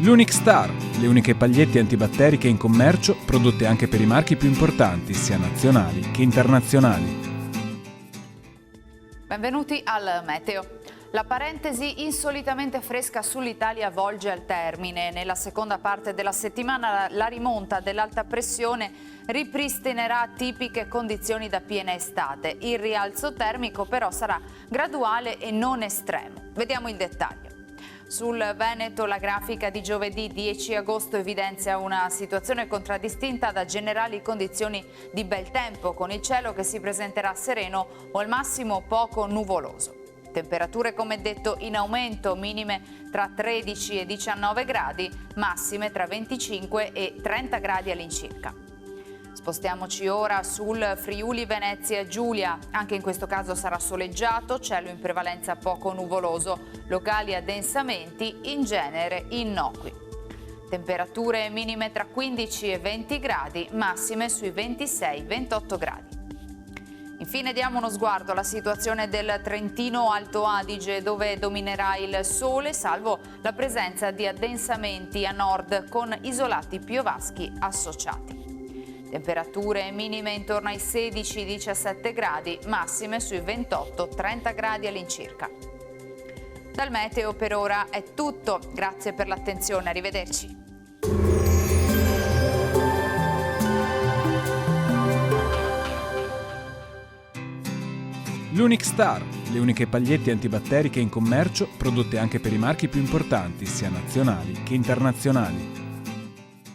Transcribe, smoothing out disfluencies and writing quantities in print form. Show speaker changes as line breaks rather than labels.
L'Unic Star, le uniche pagliette antibatteriche in commercio, prodotte anche per i marchi più importanti, sia nazionali che internazionali.
Benvenuti al Meteo. La parentesi insolitamente fresca sull'Italia volge al termine. Nella seconda parte della settimana la rimonta dell'alta pressione ripristinerà tipiche condizioni da piena estate. Il rialzo termico però sarà graduale e non estremo. Vediamo il dettaglio. Sul Veneto la grafica di giovedì 10 agosto evidenzia una situazione contraddistinta da generali condizioni di bel tempo, con il cielo che si presenterà sereno o al massimo poco nuvoloso. Temperature come detto in aumento, minime tra 13 e 19 gradi, massime tra 25 e 30 gradi all'incirca. Spostiamoci ora sul Friuli Venezia Giulia, anche in questo caso sarà soleggiato, cielo in prevalenza poco nuvoloso, locali addensamenti in genere innocui. Temperature minime tra 15 e 20 gradi, massime sui 26-28 gradi. Infine diamo uno sguardo alla situazione del Trentino Alto Adige, dove dominerà il sole, salvo la presenza di addensamenti a nord con isolati piovaschi associati. Temperature minime intorno ai 16-17 gradi, massime sui 28-30 gradi all'incirca. Dal meteo per ora è tutto, grazie per l'attenzione, arrivederci.
L'Unic Star, le uniche pagliette antibatteriche in commercio, prodotte anche per i marchi più importanti, sia nazionali che internazionali.